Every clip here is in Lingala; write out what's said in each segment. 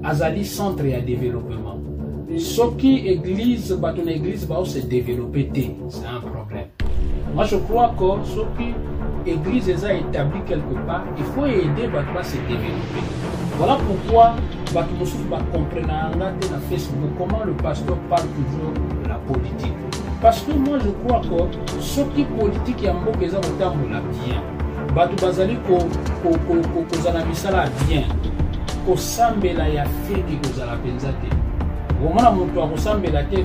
azali centre ya développement. Ce qui église, baton église, va se développer, c'est un problème. Moi je crois que ce qui église est établi quelque part, il faut aider baton à se développer. Voilà pourquoi baton va comprendre dans Facebook comment le pasteur parle toujours de la politique. Parce que moi je crois que ce qui politique est un mot qui est bien. Baton bazali ko misala bien. Ko sambela ya feki ko zala penzate. Womona muntu akusambela te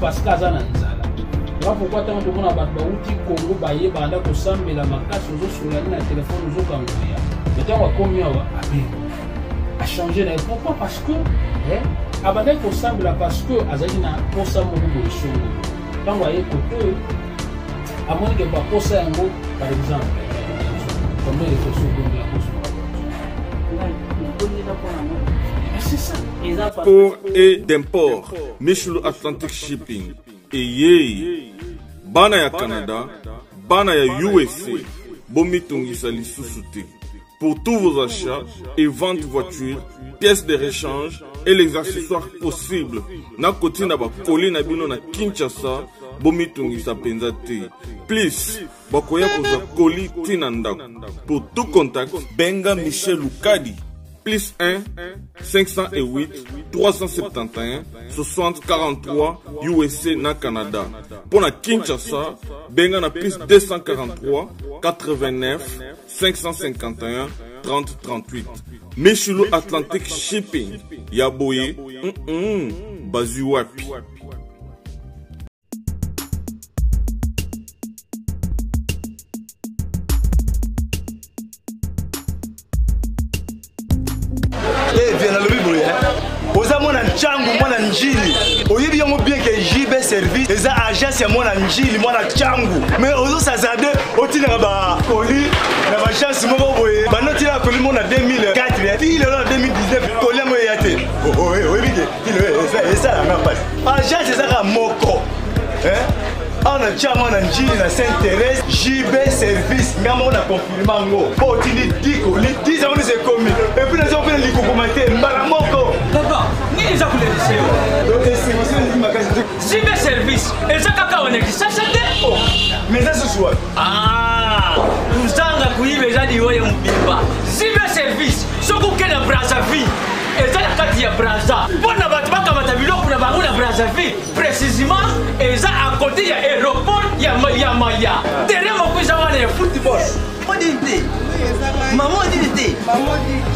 parce que azana nzala. Voilà pourquoi tant que mon abat bauti Congo baye banda kusambela makasi ozo soyani na téléphone ozo kangoya. Mais tant que combien a changé na pourquoi parce que abanda kusambela parce que azali na posa mo bo songo. Tant voyez côté amoni ke ba posa yango par exemple comme les choses de la posa. C'est ça. Pour et d'import, Michel Atlantic Shipping. Et yé, bana ya Canada, bana ya USA, bomitungisa lisusuti. Pour tous vos achats et ventes voitures, pièces de rechange et les accessoires possibles. Na koti na ba koli na bino na Kinshasa, bomitungisa penzate. Please, bakoya koza koli tinandako. Pour tout contact, benga Michel Lukadi. Plus 1 508 371 60 43 USA na Canada. Pour la Kinshasa, benga na plus 243 89 551 30 38. Michelo Atlantic Shipping. Yaboye, Bazuapi. Mwana changu mwana njili oyebi yango bien que JB service eza agence ya mwana njili mwana changu mais ozo sazade otina ba koli na ba chance moko boye banoti la koli mona 2004 puis le 2019 koli mo yate oyebi que ça la même passe agence eza ka moko on a déjà mon njili na Saint-Thérèse JB service ngamo na confirmer ngo po tini diko li 10 ans c'est commis et puis les gens veulent les commenter mbala moko papa ni les akule liseo donc c'est moi c'est magasin JB service et ça kaka on est ça oh mais ça ce soir uzanga kuibe jadi wewe mbimba JB service soko kena Brazzaville et ça la carte ya Brazza bona batu bakamata biloko na bango na Brazzaville précisément et ça à côté ya aéroport ya Maya derrière mon cousin wana ya football modité maman dit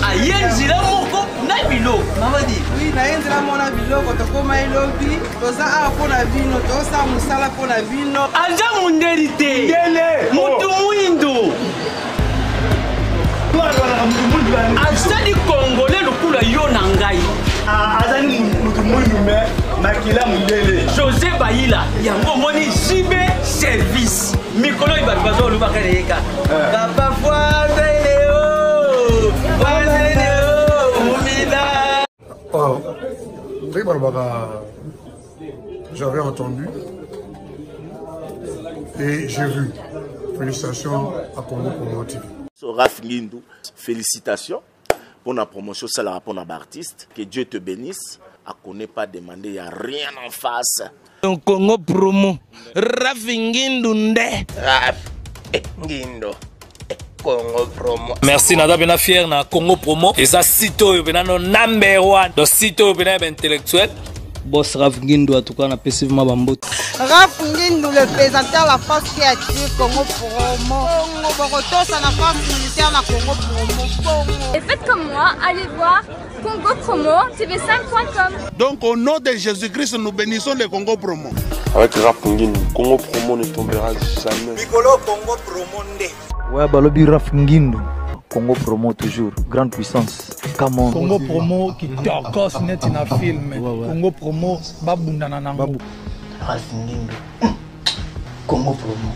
ayenzila moko na biloko maman dit oui na yenzila mona biloko to koma ilobi toza a pona vino to sa musala pona vino anja mundelité mutu muindo azali congolais lokula yo na ngai azali mutu muindo me makila mundele José Bayila yango moni JB service mikolo ibatu bazolo bakaleka papa j'avais entendu et j'ai vu. Félicitations à Congo Promo TV. Raf Ngindu, félicitations pour la promotion, c'est la rapport d'artiste. Que Dieu te bénisse. À connaît pas demander, il n'y a rien en face. Donc Congo Promo, Raf Ngindu nde. Raf Ngindu. Congo Promo. Merci nada bena fier na Congo Promo. Et ça sito yo bena no number 1. Donc sito yo bena intellectuel. Boss Raf Ngindu en tout cas na passivement bambote. Raf Ngindu le présentateur la force créative Congo Promo. Congo ça la force militaire na Congo Promo. Et faites comme moi, allez voir Congo Promo tv5.com. Donc au nom de Jésus-Christ nous bénissons le Congo Promo. Avec Raf Ngindu, Congo Promo ne tombera jamais. Mikolo Congo Promo nde. Ouais, balobi Raf Ngindu. Congo Promo toujours, grande puissance. Come Congo Promo qui torcos net in a film. Congo Promo babunda na nango. Raf Ngindu. Congo Promo.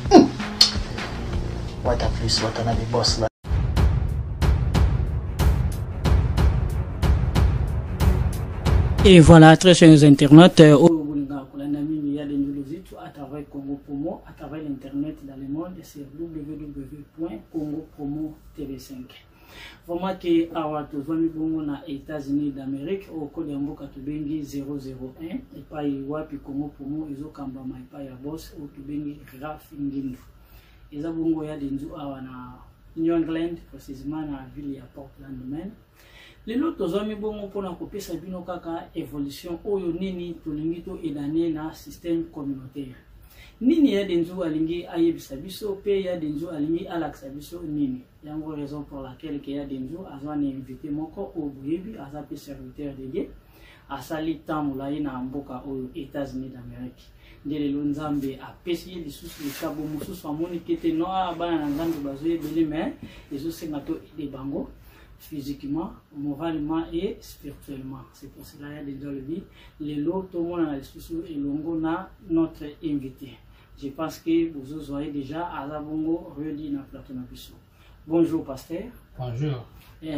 What a plus, what a boss là. Et voilà, très chers internautes, à travers Congo Promo, à travers l'internet dans le monde, c'est www.congopromo tv5. Vraiment que awa tozwami bongo na États-Unis d'Amérique au code ya mboka tobengi 001 epai wapi Congo Promo ezokambama epai ya boss au tobengi Raf Ngindu. Eza bongo ya denzu awa na New England, précisément na ville ya Portland, Maine. Lelo tozwami bongo mpona kopesa bino kaka évolution oyo nini tolingi to edane na système communautaire. Nini ya denzu alingi ayebisa biso pe ya denzu alingi alakisa biso nini. Yango raison pour laquelle que ya denzu azwani invité moko o boyebi aza pe serviteur de Dieu asali tamulayi na mboka oyo États-Unis d'Amérique. Lelo nzambe apesi lisusu likabo mosusu amoni kete no abana na nzambe bazoyebele mais ezosenga to ede bango physiquement, moralement et spirituellement. C'est pour cela qu'il y a déjà le dit. Les lots, tout le monde a et l'ongo notre invité. Je pense que vous voyez déjà à la bongo redit dans plateau Nabiso. Bonjour pasteur. Bonjour.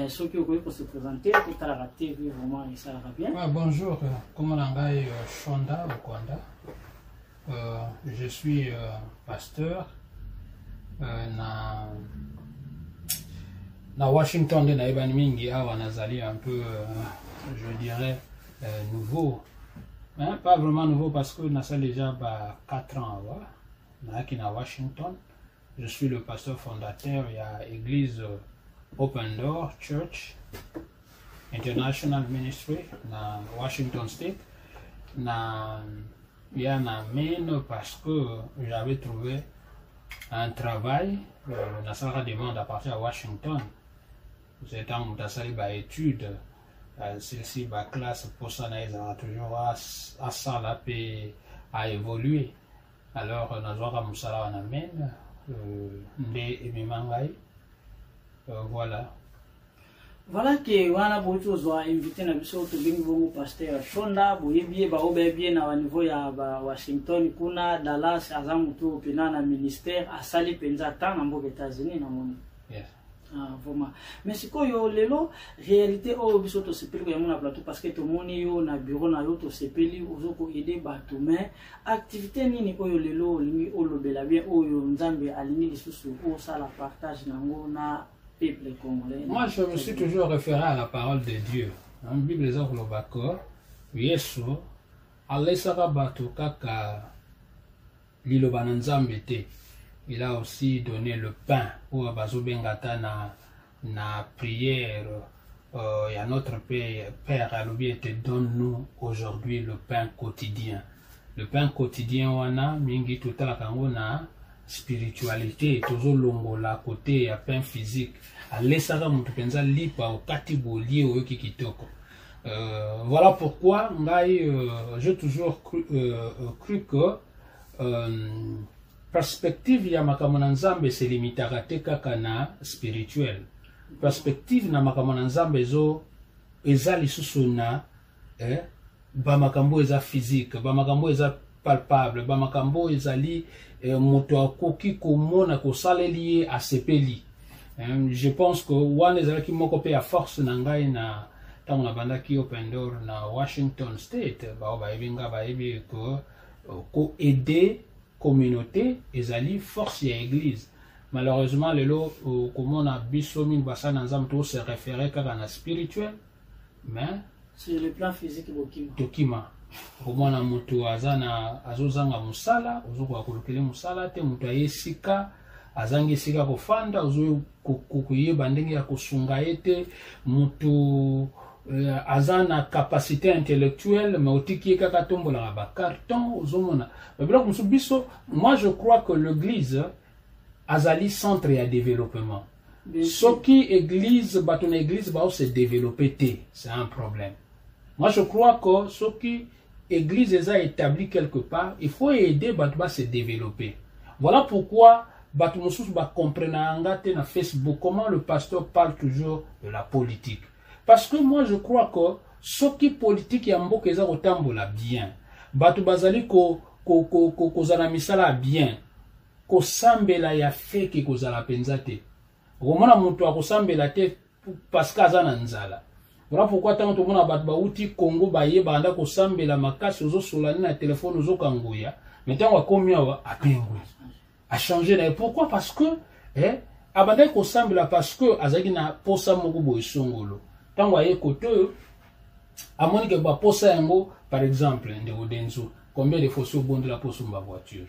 Ceux qui ont pour se présenter, tout à la TV vraiment et ça va bien. Bonjour. Comment l'angaï Shonda au Kwanda. Je suis pasteur na Washington de Naïban Mingi awa nazali un peu je dirais nouveau, hein? Pas vraiment nouveau parce que nous sommes déjà 4 ans à Washington. Je suis le pasteur fondateur il y a l'église Open Door Church International Ministry na Washington State na il y a na Maine parce que j'avais trouvé un travail na sala demande à partir à Washington. C'est un moutassali ba étude celle-ci ba classe pour ça n'a toujours à ça là à évoluer. Alors nazwaka musala wana men nde emimangai voilà. Voilà que wana boto zo invité na biso to bingi bongo pasteur Shonda boyebie ba obebie na niveau ya Washington kuna Dallas azamu to pena na ministère asali penza ta na mboka États-Unis na moni. Yes. Ah vraiment. Mais c'est quoi yo lelo réalité o biso to sepeli ko na plateau parce que to moni yo na bureau na yo to sepeli ozoko aider bato mais activité nini oyo lelo lingi olobela bien oyo nzambe alingi lisusu o sala partage nango na peuple congolais. Moi je me suis toujours référé à la parole de Dieu. Dans la Bible les œuvres lobako Yesu alesaka bato kaka liloba na nzambe te. Il a aussi donné le pain pour Bazobengata na prière. Il y a notre Père à l'oublié te donne-nous aujourd'hui le pain quotidien. Le pain quotidien wana mingi tutala kango na spiritualité toujours longo la côté ya pain physique. Alesaka mutu penza lipa okati bolie oyoki kitoko. Voilà pourquoi j'ai toujours cru que perspective ya makambo na nzambe se limitaka te kaka na spirituel. Perspective na makambo na nzambe eza lisusu na ba makambo eza physique, ba makambo eza palpable, ba makambo ezali moto akoki komona kosaleli asepeli. Je pense que wana ezalaki moko pe ya force na ngai na ntango na bandaki Open Door na Washington State bao bayebinga bayebi ko aider communauté ezali force ya église. Malheureusement lelo comme on a biso min basana nzambe to se référer kaka na spirituel mais sur le plan physique dokima komona mutu azana azozanga musala ozokuwa kolokele musala te mutu ayesika azangi sika kofanda ozo kuyeba ndenge ya kosunga ete mutu azana capacité intellectuelle mais otiki kaka tombola ba carton ozomona babila biso. Moi je crois que l'église azali centre ya développement. Soki église batona église ba se développer te c'est un problème. Moi je crois que soki église est établie quelque part il faut aider batu ba se développer. Voilà pourquoi batu mosusu ba comprendre te na Facebook comment le pasteur parle toujours de la politique. Parce que moi je crois que ce qui politique ya mboka eza kotambola bien. Batu bazali kozala misala bien. Kosambela ya fake kozala penza te. Romona mutu akosambela te parce que azana nzala. Voilà pourquoi tant tout mona batu bauti Congo baye banda kosambela makasi ozo solani na téléphone ozo kangoya. Maintenant wa komia wa apengwe. A changer na pourquoi parce que abandaki kosambela parce que azalaki na posa moko boye songolo ntango aye kote oyo amoni ke baposa yango par exemple ndeko denzo combien de fois obondela poso mba voiture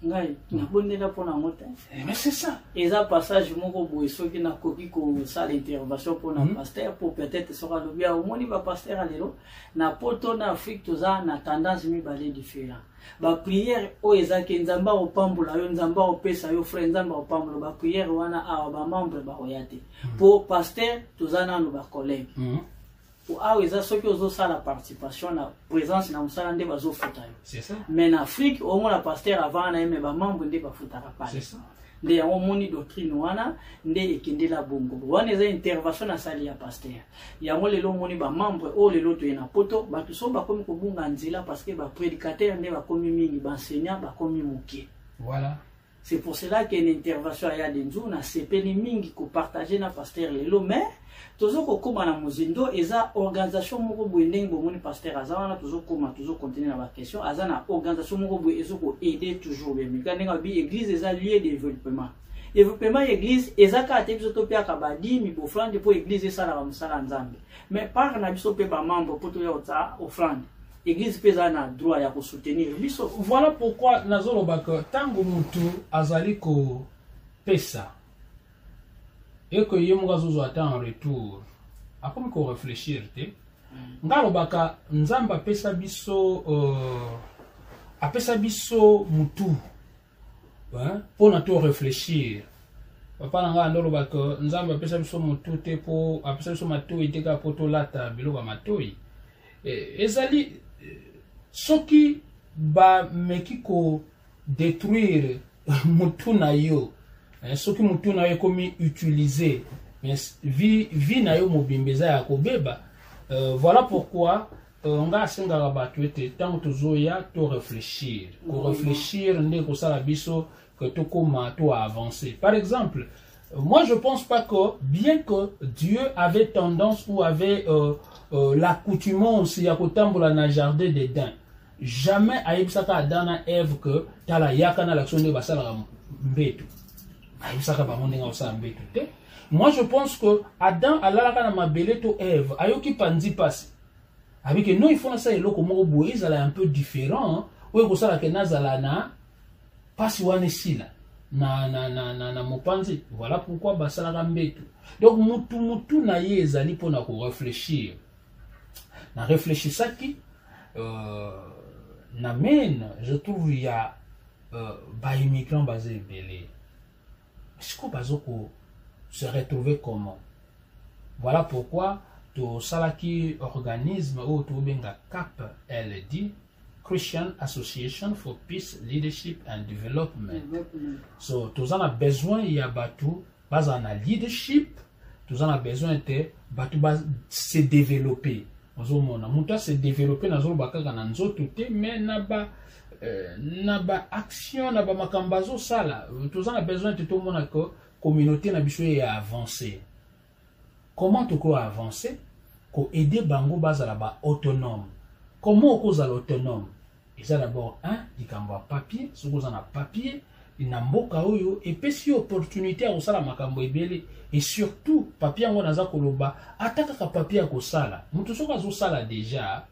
ngai nabondela mpona yango te mais c'est ça eza passage moko boye soki nakoki kosala intervention mpona paster pour peut-être soki alobi omoni bapaster alelo na poto na afrique toza na tendance mibale différent bapriere oyo ezaki nzambe akopambola yo nzambe akopesa yo frère nzambe akopambola bapriere wana awa bamembre bakoya te mpo paster toza nano bacollègue po awa eza soki ozosala participation na présence na mosala nde bazofuta yo mais na afrique omona paster avant na ye me bamembre nde bafutaka pale nde yango omoni doctrine wana nde ekendela bongo wana eza intervention na sali ya paster yango lelo omoni bamembre oyo lelo toye na poto bato so bakomi kobunga nzela parce que baprédicateur nde bakomi mingi baenseignant bakomi moke voilà. C'est pour cela qu'il y a une intervention à Yadenzu, on a sepeli mingi ko partager na pasteur lelo, mais toujours ko koma na muzindo eza organisation moko boye ndenge bomoni pasteur azana toujours koma toujours continuer na ba question azana organisation moko boye ezo ko aider toujours bien mais quand bi église eza lieu de développement église eza ka te biso to pia ka badi mi bofrande pour église ça la musala nzambe mais par na biso pe ba membre pour to ya ota offrande église pesa na droit ya ko soutenir biso. Voilà pourquoi nazoloba que tango mutu azali ko pesa et que yemo gazozo attend en retour akomi ko réfléchir te ngalobaka nzamba pesa biso apesa biso mutu pour na to réfléchir papa nanga ndolobaka nzamba pesa biso mutu te po apesa biso matoi te ka poto lata biloko matoi ezali soki ba meki ko détruire mutuna yo soki mutuna yo komi utiliser mais vie na yo mobimbeza ya kobeba voilà pourquoi on ga senga ba tuete tant tozoya to réfléchir nde ko sala biso que to koma to avancer. Par exemple, moi je pense pas que bien que Dieu avait tendance ou avait l'accoutumance ya kotambola na jardin d'Éden, jamais ayebisaka Adam na Ève que tala yaka na l'action de basala mbetu ayebisaka bango ndenga osala mbetu te. Moi je pense que Adam alalaka na mabele to Ève ayoki panzi pasi avec non il faut na ça eloko moko boye ezala un peu différent oyo kosala ke nazala na pasi wana sila na mopanzi. Voilà pourquoi basalaka mbetu. Donc mutu na ye ezali pona ko réfléchir na réfléchissaki na mène je trouve il y a ba immigrants basés belé est-ce que bazoko se retrouver comment. Voilà pourquoi to salaki organisme ou to benga CAP LD, Christian Association for Peace, Leadership and Development. So tous en a besoin il y a batu bas en a leadership, tous en a besoin de batu bas se développer. Ozomona muta se développer na zo bakaka na nzoto te mais na ba action na ba makambazo sala. Tous en a besoin de tout mona ko communauté na biso ya avancer. Comment tu crois avancer? Ko aider bango bazala ba autonome. Comment on est autonome? Il y a d'abord il y a papier, si vous avez papier, il y a un et puis si opportunité à usala makambo ebele et surtout papier on a koloba attaque ka papier à kosala. Mutu soka zo sala déjà.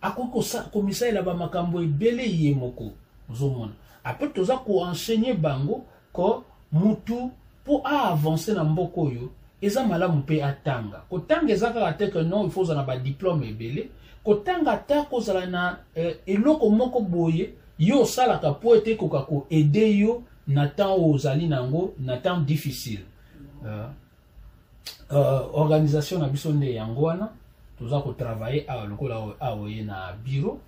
Akoko sa komisa ila ba makambo ebele yemoko. Zomona. Après toza ko enseigner bango ko mutu pour avancer na mboko yo. Eza malamu pe atanga. Ko tanga ezaka te que non il faut na ba diplôme ebele. Kotanga ta kozala na eloko moko boye yo sala ka po ete koka ko aider yo na temps ozali nango na temps difficile. Organisation na biso nde yango wana toza ko travailler a lokola awoye na bureau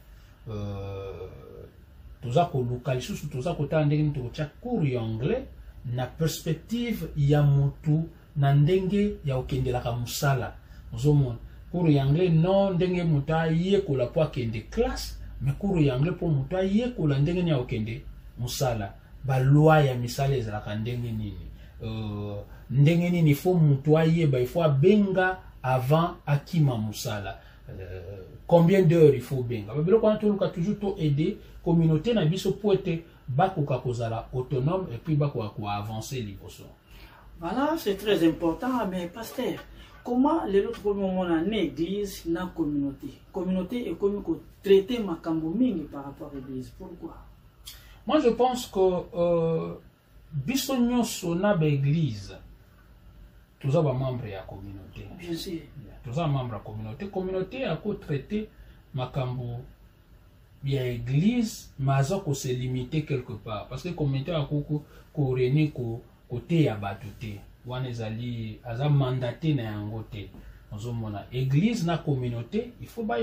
toza ko localiser surtout toza ko tanda ndenge to cha cours ya anglais na perspective ya mutu na ndenge ya okendela ka musala ozomona cours anglais non ndenge muta yekola po akende classe mais cours anglais po muta yekola ndenge nya okende musala ba loi ya misala ezalaka ndenge nini ndenge nini fo mutu ayeba il faut benga avant akima musala combien d'heures il faut benga babelo quand on toujours to aider communauté na biso po ete bakoka kozala autonome et puis bakoka ko avancer liboso. Voilà, c'est très important, mais pasteur, comment les autres moments en église, dans la communauté? Communauté est comme traiter ma mingi par rapport à l'église. Pourquoi? Moi, je pense que bisogno sona l'église, tous les membres de la communauté. Bien sûr. Tous les membres de la communauté. La communauté a traité makambo ya église, mais ça se limiter quelque part. Parce que la communauté a réuni côté ya batute. Wana ezali aza mandaté na yango te. Ozomona église na communauté, il faut ba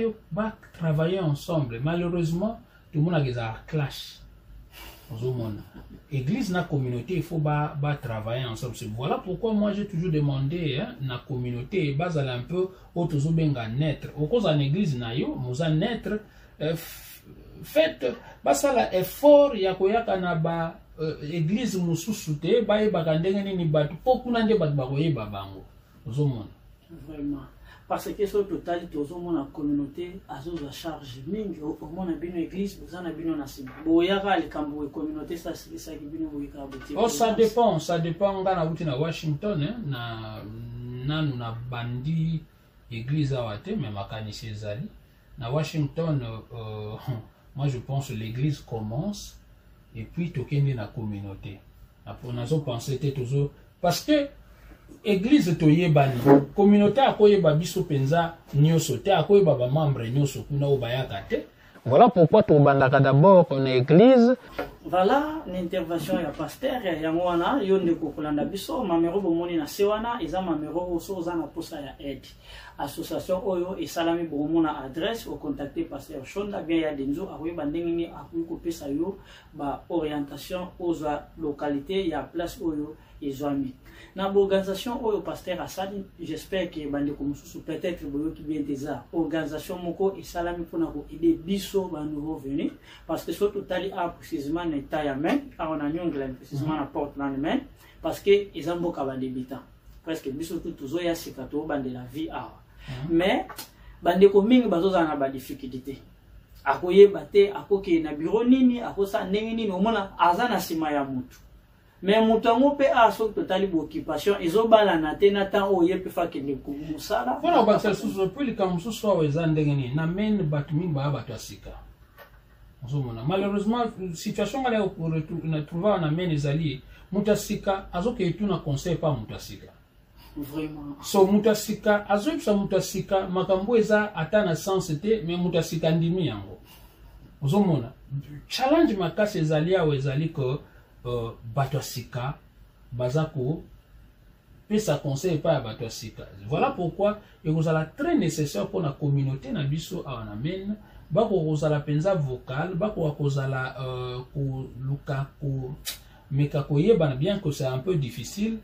travailler ensemble. Malheureusement, tout le monde a des clash. Ozomona église na communauté, il faut ba travailler ensemble. Voilà pourquoi moi j'ai toujours demandé na communauté base un peu autozo benga naître. Au cause en église na yo, moza naître faites basala effort ya koyaka na ba église mususu te bayebaka ndenge nini bato po kuna nde bato bakoyeba bango ozomona vraiment parce que so total tozomona communauté azozwa charge mingi omona bino église bozana bino na sima boyaka likambo e communauté ça ki bino boyaka boти oh ça dépend ngana buti na Washington nanu na bandi église awate mais makanisi ezali na Washington moi je pense l'église commence et puis tokende na communauté. Après on a pensé toujours parce que église toyebani communauté akoyeba biso penza nyoso te akoyeba ba membre nyoso kuna obayaka te. Voilà pourquoi tobandaka d'abord en église. Voilà l'intervention ya pasteur ya ngwana yo ndeko kolanda biso mamero bomoni na sewana eza mamero oso za na posa ya aide. Association oyo esalami bomona adresse au contacter pasteur Shonda bien ya denzo akoyeba ndenge ni akuyikopesa yo ba orientation aux localités ya place oyo ezwami. Na organisation oyo pasteur asali, j'espère que bandeko mususu peut-être boyo ki bien teza organisation moko esalami pona ko aider biso ba nouveau venu parce que surtout tali a précisément na taille main on a nyongla précisément na Portland main parce que ezambo ka ba débutant presque biso tout tozo ya sikato bande la vie a mais bandeko mingi bazoza na ba difficulté akoyeba te akoke na bureau nini akosa ndenge nini omona azana sima ya mutu. Mais mutango pe aso totali occupation ezobala na te na temps oye pe fa kende ku musala voilà ba susu pe likamusu so weza ndenge ni na men batu mingi ba batu asika ozomona malheureusement situation ngala ko na trouver na men ezali mutasika azoke etuna conseil pas mutasika vraiment so mutasika azoyipsa mutasika makambo eza atana sens te mais mutasika ndimi yango ozomona challenge makasi ezali awe ezali ko bato sika bazako pesa conseil pas bato sika. Voilà pourquoi il vous a très nécessaire pour la communauté na biso a amen bako kozala penza vocal bako kozala ko luka ko meka koyeba bien que c'est un peu difficile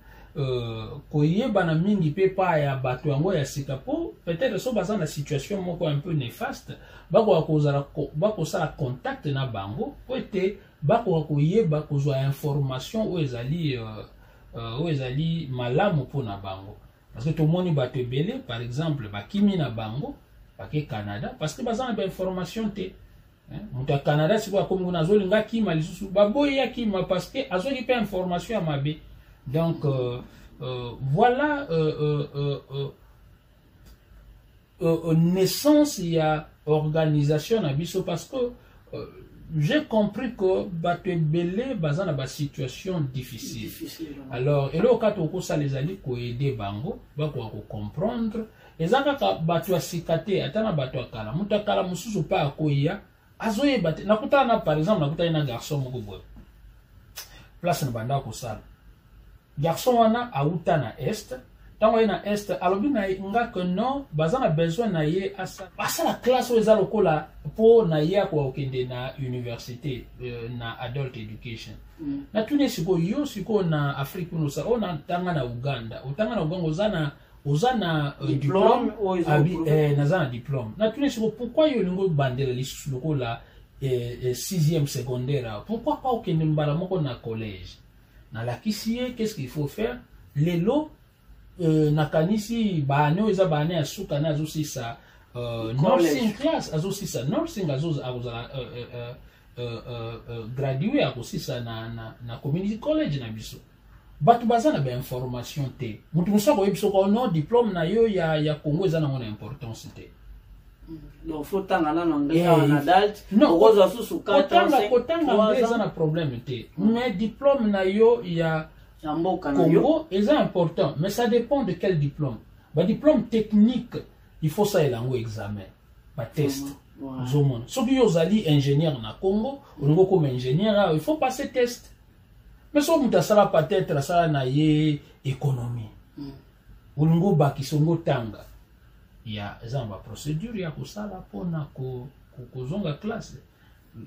koyeba na mingi pe pa ya bato yango ya sika po peut-être so bazana na situation moko un peu néfaste bako kozala bako sala contact na bango po ete bako koyeba kozwa information o ezali malamu pona bango parce que tout le monde bato ebele par exemple bakimi na bango bake Canada parce que bazana ba information te muta Canada siko comme kuna zolinga kima lisusu baboyi ya kima parce que azoki pe information ya mabe donc voilà naissance il y a organisation na biso parce que j'ai compris que bato belé bazana ba situation difficile. Alors et là quand on ça les ali ko aider bango ba ko comprendre ezaka ka bato asikate atana bato akala mutakala mususu pa akoya azoye bate nakutana par exemple nakutana na garçon moko boy place na banda ko sala garçon wana auta na est tango na est alobi na nga que non bazana besoin na ye asa la classe o ezalo kola po na ye ko okende na université na adult education na tune siko yo siko na Afrique no sa ona tanga na Uganda otanga na Uganda ozana diplôme nazana diplôme na tune siko pourquoi yo lingo bandela lisusu lokola 6e secondaire pourquoi pas okende mbala moko na collège na la kisie qu'est-ce qu'il faut faire lelo nakanisi bane eza bane asuka na azosisa nursing class azosisa nursing azozala gradué akosisa na community college na biso bato baza na information te mutu musa ko yebiso ko non diplôme na yo ya Congo eza na mon importance te donc faut tanga na anglais en adult okoza susu 4 ans kotanga anglais eza na problème te mais diplôme na yo ya Congo eza important mais ça dépend de quel diplôme ba diplôme technique il faut ça elango examen ba test zomona soki yo zali ingénieur na Congo olingo comme ingénieur il faut passer test. Mais si on a peut-être ça na ye économie. Ulungo baki songo tanga. Il y a zamba procédure ya ko sala pona ko zonga classe.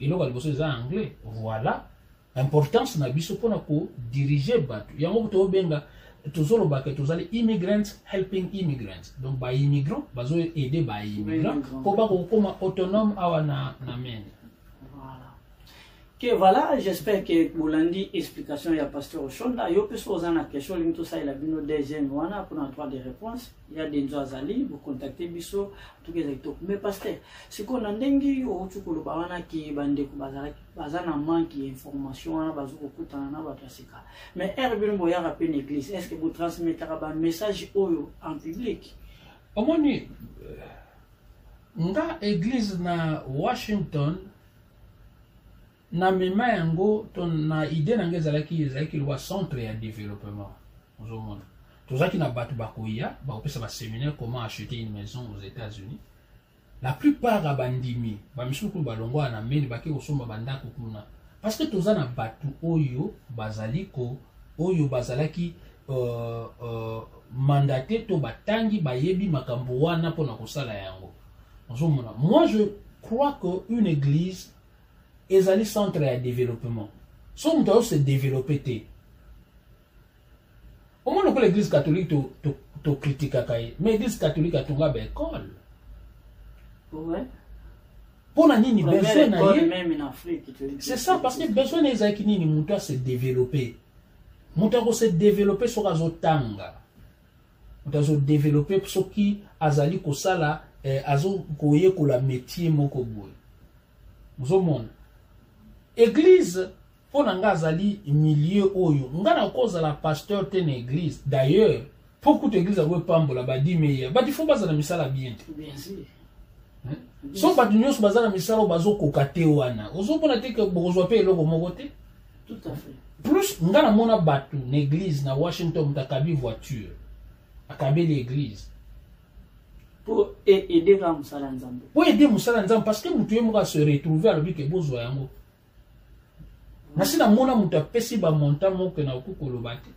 Ilo ka liboso za anglais. Voilà. Importance na biso pona ko diriger batu. Yango to benga tozolo baka tozali immigrants helping immigrants. Donc ba immigrant bazo aider ba immigrant ko ba ko koma autonome awa na mene. Que voilà, j'espère que Boulandi explication il y a pasteur Oshonda. Yo peut poser une question, tout ça il a bien deuxième wana pour en trois des réponses. Il y a des Azali, vous contactez biso tout que c'est tout. Mais pasteur, ce qu'on a ndengi yo tu ko wana ki bande ko bazana manque information wana bazo ko kutana na batasika. Mais herbin boya rappel l'église, est-ce que vous transmettez un message oyo en public? Omoni nga église na Washington na mema yango ton na idée na ngezalaki lwa centre ya développement ozomona tozaki na batu bakoya bakopesa ba séminaire comment acheter une maison aux États-Unis. La plupart abandimi ba misuku balongwa na meni baki kosomba bandako kuna parce que toza na batu oyo bazaliko oyo bazalaki mandaté to batangi bayebi makambo wana pona kosala yango ozomona. Moi je crois que une église ezali centre ya développement. So mto se développer. Au moins que l'église catholique to critique kai, mais l'église catholique a tonga ba école. Ouais. Pour na nini besoin na ye même en Afrique. C'est ça parce que besoin na ezaki nini mto se développer. Mto ko se développer so kazo tanga. Mto zo développer soki azali ko sala azo koye ko la métier moko boy. Muzomona. Église, pour n'angazali milieu oyo, ngana cause la pasteur ten église. D'ailleurs, beaucoup d'églises ont pambola badi meilleur. Badi faut bazana misala bien. Bien sûr. So badi nyos bazana misala bazo kokate wana. Ozo pona te que bozo pe eloko mogote. Tout à fait. Plus ngana mona batu l'église na Washington mutakabi voiture. Akabe l'église. Pour aider la musala nzambe. Pour aider musala nzambe parce que mutu yemo se retrouver à l'objet que bozo yango. Nasina mona muta pesi ba monta moko na okukolo bate.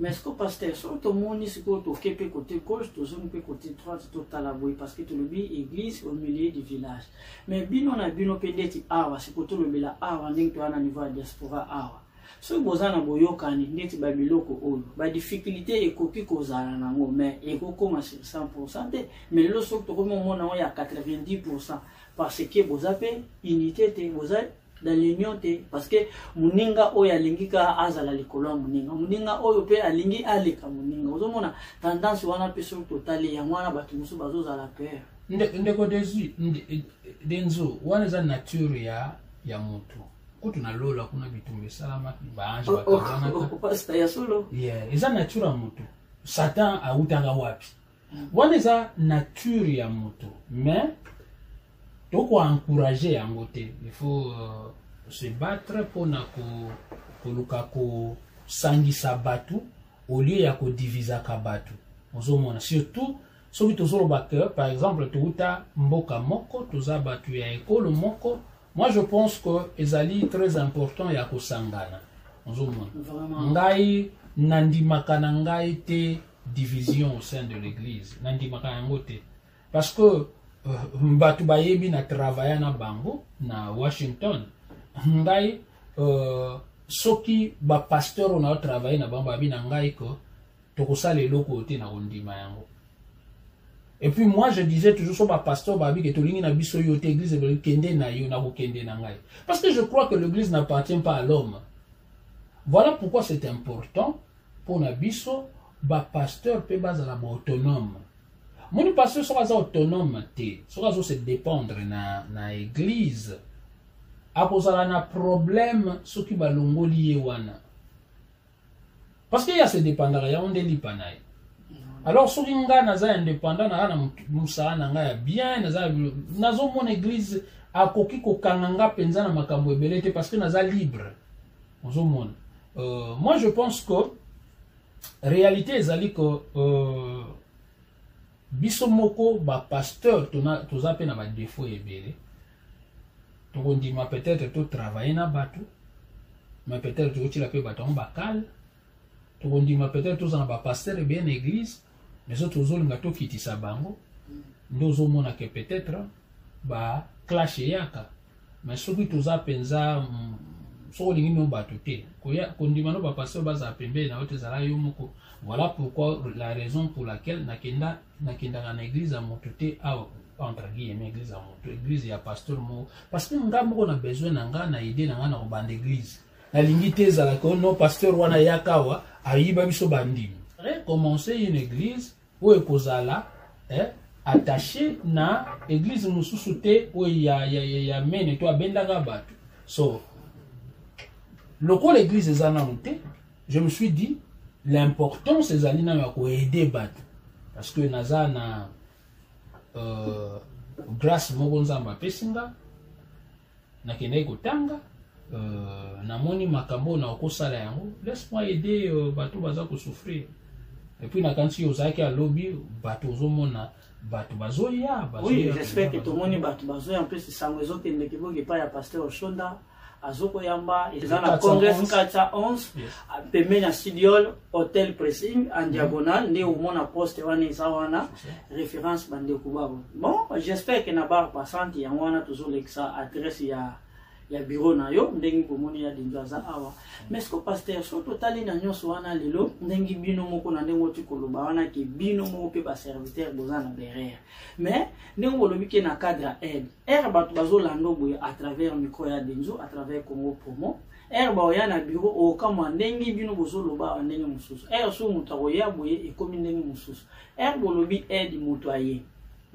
Mais ce que pasteur surtout moni ce que to kepe côté gauche to zone pe côté droite to talaboy parce que to le bi église au milieu du village. Mais bino na bino pendeti awa ce que to le bila awa ndeng to ana niveau diaspora awa. So bozana boyokani ndeti ba biloko oyo ba difficulté ekoki kozala nango mais ekokoma sur 100% te mais lo so to komo mona ya 90% parce que bozape unité te bozai dans l'union te parce que muninga oyo alingika azala likolo muninga oyo pe alingi aleka muninga ozomona tendance wana pe sur total ya mwana batu musu bazozala peur ndeko denzo wana za nature ya mutu kutu na lola kuna bitumbe salama baanje bakabana pastor ya solo eza nature ya mutu satan autanga wapi wana za nature ya mutu mais toko encourager yango te il faut se battre pour na ko luka ko sangisa batu au lieu ya ko diviser ka batu ozomona surtout soki tozolo baker par exemple touta mboka moko toza batu ya école moko. Moi je pense que ezali très important ya ko sangana ozomona ngai nandimaka na ngai te division au sein de l'église nandimaka yango te parce que batu bayebi na travailler na bango na Washington ngai soki ba pasteur on a travaillé na bango abi na ngai ko tokosala eloko te na ondima yango. Et puis moi je disais toujours sur ma pasteur babi que tolingi na biso yo te église kende na yo na ko kende na ngai parce que je crois que l'église n'appartient pas à l'homme. Voilà pourquoi c'est important pour na biso ba pasteur pe bazala ba autonome. Mon pasteur sera autonome te sera se dépendre na église akozala na problème soki balongoli ye wana parce qu'il y a ces dépendants, il y a un délit panaï. Alors, si vous êtes indépendant, vous êtes bien, vous êtes mon église à Koki Kokanganga Penzana Makambo Belete parce que vous êtes libre. Moi, je pense que la réalité est que Bisomoko, pasteur, tu as un défaut et belé. Tu dis, peut-être tu travailles dans le bateau, mais peut-être tu as un bateau en bacal. Tu dis, peut-être tu as un pasteur et bien l'église. Mais autres ont quitté sa bango, nous avons que peut-être ba clash yaka. Mais ce qui nous a pensé, so lingi no batute. Koya kondimano ba passer baza pembe na wote zala yomoko. Voilà pourquoi la raison pour laquelle nakenda na église à motute entre guillemets église à moto église ya pasteur mo parce que ngambo na besoin na idée na na bande église. La lingi tezala ko no pasteur wana yakawa ayiba biso bandimi. Commencer une église où ekozala attaché na église mususute où il y a mene to abendaka batu. So l'église est monté, je me suis dit l'important c'est alina ya ko aider batu parce que naza na grâce moko nzamba pesinga na kende kotanga namoni makambo na okosala yango laisse-moi aider batu baza ko souffrir. Et puis, quand tu as un lobby, oui, j'espère que tout le monde est en plus, c'est raison que le pas à pasteur Shonda, à Zoko Yamba, ils ont la congrès 411, à Pemena Studiol, hôtel pressing, en diagonale, né au monde à poste, référence Bande Kubabo. Bon, j'espère que Nabar passant, il y a toujours l'adresse, il y a bureau na yo ndengi komoni ya dingaza awa mais ce que pasteur so totali na nyonso wana lelo ndengi bino moko na ndengo tikoloba wana ke bino moko pe ba serviteur bozana derrière mais ndengo lobi ke na cadre aide batu bazo lando boye à travers micro ya Denzo à travers Congo Promo ba oya na bureau o kama ndengi bino bozo loba ndengi mususu so muta oya boye e komi ndengi mususu bolobi aide muto aye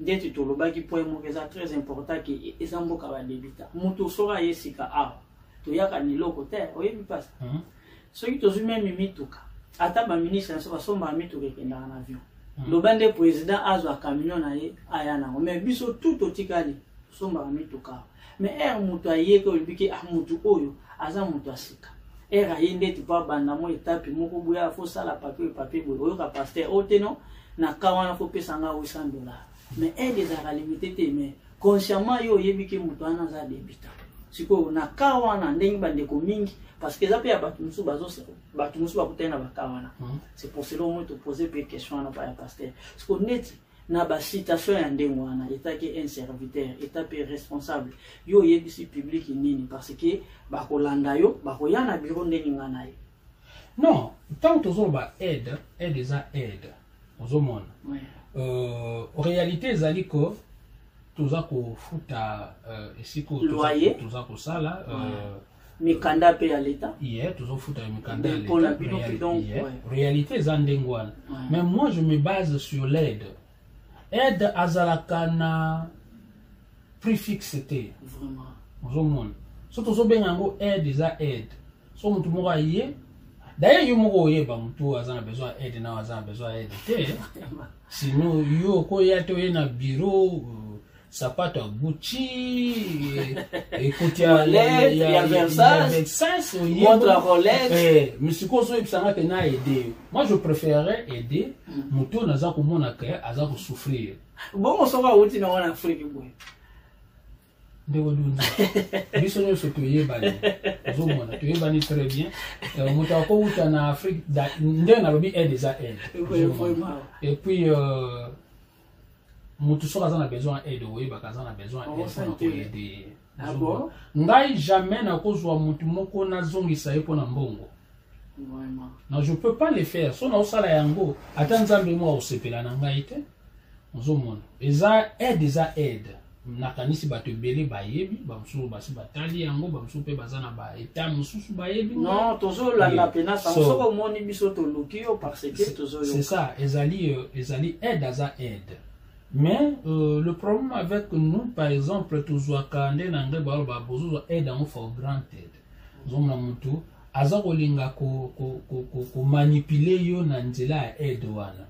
ndeti toloba ki point mo keza très important ki ezamboka ba debita muto sora yesika awa to yaka ni loko te oyebi pas soki tozumi mimituka ata ba ministre na so basomba mituka kenda na avion lobande président azo a camion na ye aya na mais biso tout otikali somba mituka mais muto aye ko biki mutu oyo aza muto asika ayende ti pa banda mo etape moko boya fo sala papier boyo oyo ka pasteur oteno na kawana fo pesa nga $800. Mais elle est à la limité, mais consciemment, yo yebiki mutuana za debita. Siko na kawana ndengi bande komingi parce que ça peut abatu musu bazo batu musu bakutena bakawana. C'est pour cela moi te poser des questions na pa pasteur. Siko net na ba citation ya ndengo wana état que un serviteur, état pe responsable. Yo yebisi public nini parce que bakolanda yo bakoyana bureau ndengi ngana ye. Non, tant que ba aide za aide. Ozomona. En réalité, zali ko tuza ko futa esiko loyer tuza ko sala mikanda pe ya l'état. Yeah, tuza futa mikanda ya pour la donc réalité zandengwana. Mais moi je me base sur l'aide. Aide azalakana préfixité. Vraiment. Ozomona. So tuzo bengango aide za aide. So mutu moko aye d'ailleurs, il y a besoin d'aide, sinon, il y a un bureau, sapato Gucci, écoutez, il y a Versace, montre la Rolex. Mais ce qu'on a aidé, moi je préférerais aider, Moutou n'a pas de souffrir. Bon, on s'en va où tu n'as en Afrique. Biso nyo so toyebani ozomona toyebani très bien moto akouta na Afrique nde na lobi aide za aide et puis moto so kaza na besoin aide oyeba kaza na besoin aide ngai jamais na kozwa moto moko na zongisa ye pona mbongo non je peux pas le faire so na osala yango ata nzambe mo osepela na ngai te ozomona eza aide nakanisi bato ebele bayebi bamususu basi batali yango bamususu pe baza na ba eta mususu bayebi non tozolanda pena soko omoni biso toluki yo parce que tozoyoka c'est ça ezali aide aza aide mais le problème avec nous par exemple tozwaka nde na ngai baloba bozozwa aide yango for granted ozomona mutu aza kolinga ko manipuler yo na nzela ya aide wana.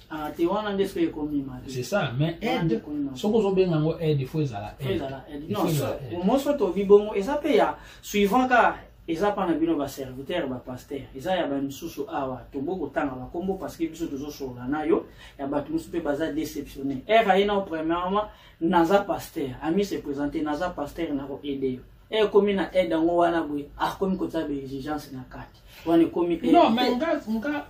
Ah, te wana nde soki ekomi mali. C'est ça, mais aide soko ozobenga yango aide il faut ezala aide. Non, moso tovi bongo eza mpe ya suivant ka eza mpa na bino baserviteur bapaster eza ya bamisusu awa tobo kotanga bakombo parce que biso tozosolola na yo ya bato mosusu mpe baza déceptionné ere aye nao premièrement naza paster ami se présente naza paster na koaide yo ekomi na aide yango wana boye akomi kotia baexigence na kati wana ekomi non mais nga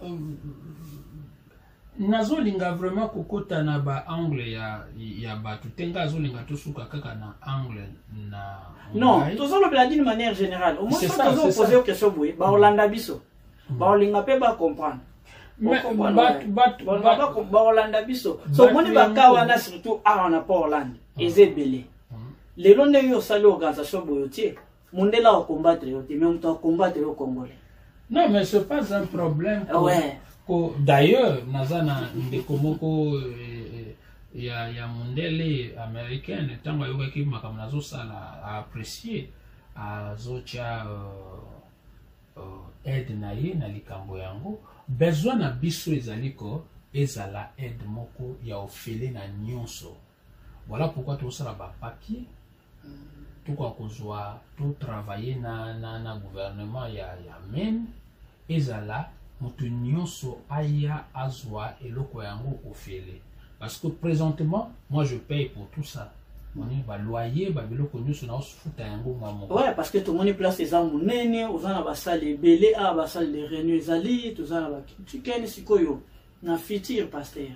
nazolinga vraiment kokota na ba angle ya bato te nga azolinga tosuka kaka na angle na non tozolobela d'une manière générale au moins tozoposer aux questions boye baolanda biso baolinga mpe bacomprendre baolanda biso so moni baka wana surtout awa na po Hollande eza ebele lelo ndenge osali organisation boye otie mondela ocombattre yo te me moto acombattre yo congolais. Non mais c'est pas un problème. Ouais. D'ailleurs nazana ndeko moko ya mondele américaine tango ayokaki makambo nazosala a apprécier azotia aide na ye na likambo yango besoin na biso ezali ko ezala aide moko ya ofele na nyonso. Voilà pourquoi tosala ba papier tukwa kozwa to travailler na gouvernement ya men ezala moto nyonso aya azwa eloko yango ofele. Parce que présentement moi je paye pour tout ça. Moni ba loyer ba biloko nyonso na osufuta yango mamo. Ouais, parce que tout moni place eza munene ozana ba salle belé a ba salle de réunion ezali tozana ba chicken sikoyo na futur pasteur.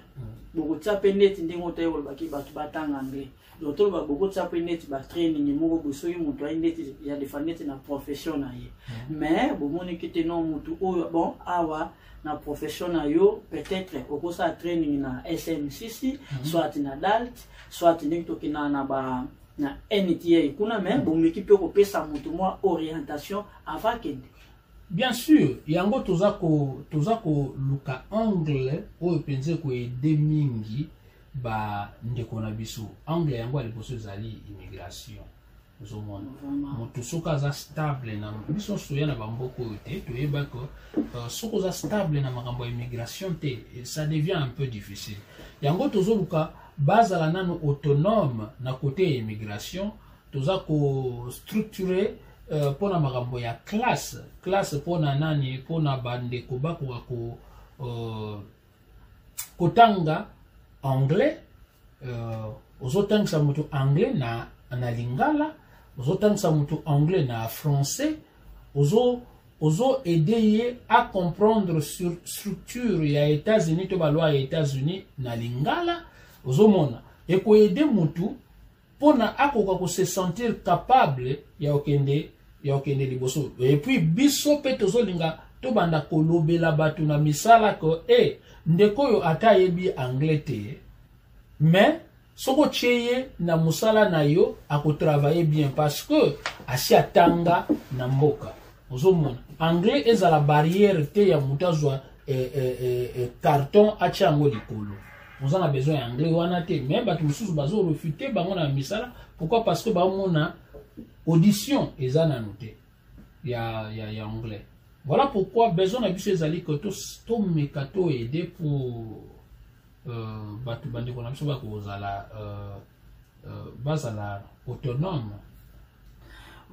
Boko tsape net ndingo tayo ba ki batu batanga anglais. D'autres ba boko tsape net ba training moko bosoyi mutu ay net ya defanete na profession na ye. Mais bo moni kite non mutu oyo bon awa na profession na yo peut-être okosa training na SMCC soit na DALT soit ndingo kina na ba na NTA kuna mais bon équipe ko pesa mutu moi orientation avant kende. Bien sûr, yango tozako luka angle oyo penze ko aider mingi ba ndeko na biso. Angle yango aliposo zali immigration. Ozomona. Moto soka za stable na biso soya na bamboko te to yeba ko soko za stable na makambo immigration te ça devient un peu difficile. Yango tozoluka bazala nano autonome na côté immigration, tozako structurer pona makambo ya classe pona nani pona bande kobako kotanga anglais ozotangisa mutu anglais na lingala ozotangisa mutu anglais na français ozo aider à comprendre sur structure ya États-Unis to ba loi ya États-Unis na lingala ozomona et ko aider mutu pona akoka ko se sentir capable ya okende liboso. Et puis biso pe tozolinga to banda kolobela batu na misala ko ndeko yo ata yebi anglais te mais soko cheye na musala na yo ako travailler bien parce que asi atanga na mboka ozomona anglais ezala barrière te ya mutazwa carton achango likolo. Nous avons besoin d'anglais wana te mais batu mususu bazo refuter bango na misala. Pourquoi? Parce que bamona audition ezana noté ya anglais. Voilà pourquoi besoin na biso ezali ko to mekato aider pour batu bande ko na biso ba ko zala bazala autonome.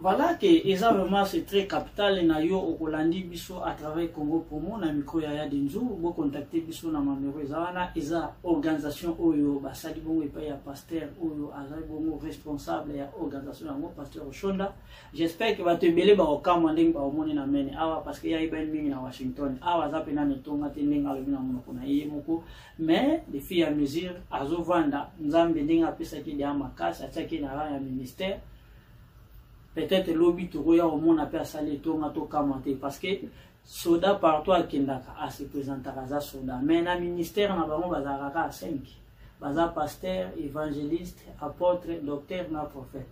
Voilà que eza vraiment c'est très capital na yo okolandi biso à travers Congo Promo na micro ya Denzu bo contacter biso na numéro eza eza organisation oyo basali bongo epa ya pasteur oyo azali bongo responsable ya organisation yango pasteur Oshonda. J'espère que bato ebele ba okama ndenge ba omoni na mene awa parce que ya iben mingi na Washington awa za pena netonga te ndenge alobi na monoko na ye moko mais de fil à mesure azovanda nzambe ndenge apesa ki dia makasi ataki na ya ministère. Peut-être lobby to roya au monde appelle ça les tonga to kamate parce que soda partout à Kendaka a se présenter à soda mais na ministère na bango bazaraka 5 baza pasteur évangéliste apôtre docteur na prophète.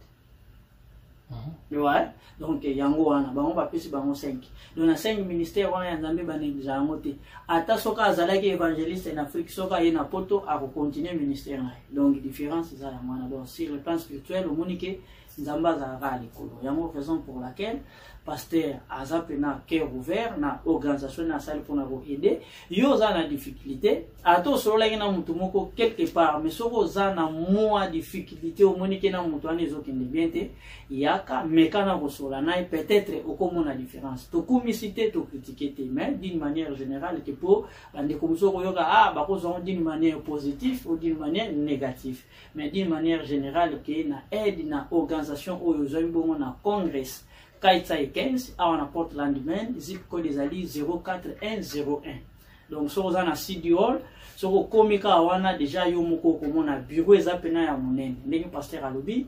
Ouais, donc yango wana bango ba pesi bango 5 donc na 5 ministère wana ya nzambe banengisa yango te ata soka azalaki évangéliste en Afrique soka ye na poto a continuer ministère na donc différence za ya mwana donc sur le plan spirituel au monique nzamba za likolo yango raison pour laquelle pasteur aza pena cœur ouvert na organisation na sali pour na aider yo za na difficulté ato solo na mutu moko quelque part mais soko za na moi difficulté au monique na mutu ane zo kende bien te yaka mekana ko sola na peut-être okomo na différence to comicité to critiquer te mais d'une manière générale que pour ande comme soko yoka ah ba ko zo d'une manière positive ou d'une manière négative mais d'une manière générale que na aide na organisation o yo zo bongo na congrès Kaitsa et 15 à Portland, Maine, zip code des alliés 04101. Donc, sur un assiduol, sur le comika, on a déjà eu mon comme un bureau et zapena ya monen. N'est-ce pasteur à lobby?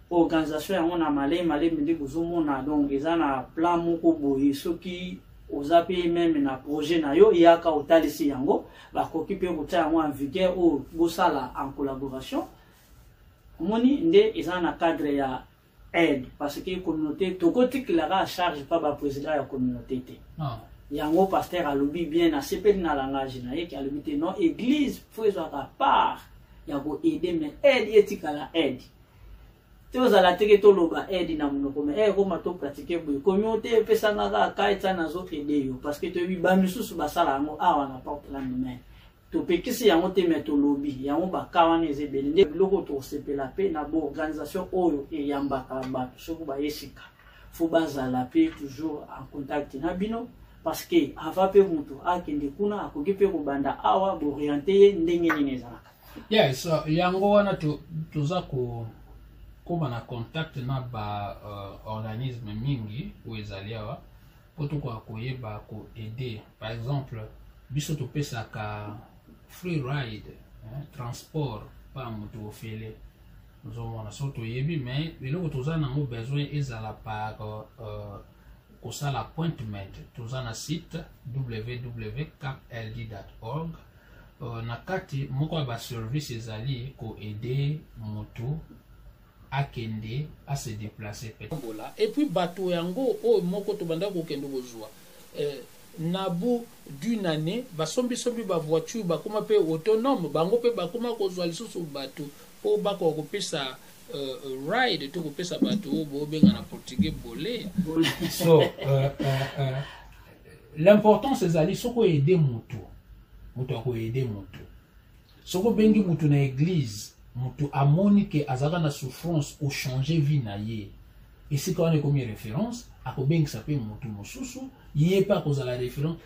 Organisation, on a malé, mais des bouzou, donc, ils ont un plan moko boy, ceux qui aux appels même na projet na yo, il y a qu'à ici yango, va s'occuper de en vigueur ou bossala en collaboration. Moni, ils ont un cadre ya aide parce que la communauté tout côté qui la charge pas le président de la communauté il y a un pasteur à lobby bien à CP dans langage na qui a lobby non église faut à part il y a go aider mais aide éthique la aide to za la teke to loba aide na munoko mais comment to pratiquer bo communauté pesa nga kaita na zo aider yo parce que to bi ba misusu basala ngo awa na porte la main to pekisi yango te meto lobby yango bakawana ezebele nde biloko to sepela pe na bo organisation oyo eyambaka bato soko ba yesika faut bazala pe toujours en contact na bino parce que ava pe mutu akende kuna akoki pe kobanda awa bo orienter ndenge nini ezalaka yes yango wana toza koma na contact na ba organisme mingi ou ezali awa po tokwa koyeba ko aider par exemple biso topesaka free ride, transport, pas moto ofele. Nous avons sorte yebi, mais le lot tous en ont besoin ils à la par ça l'appointment. Tous en a site www.capld.org. Na kati moko ba services ali ko aider moto à kende à se déplacer. Et puis bateau yango o moko to banda ko kendo bozwa. Nabu d'une année basombi ba voiture ba kuma pe autonome bango pe ba kuma ko zwa lisusu bato po ba ko pesa ride to ko pesa bato bo benga na portugais bolé so l'important c'est ali soko aider mutu ko aider mutu soko bengi mutu na église mutu amoni ke azaka na souffrance au changer vie na ye et c'est quand on est comme référence akobengi sa pe mutu mosusu yé pas cause à la référence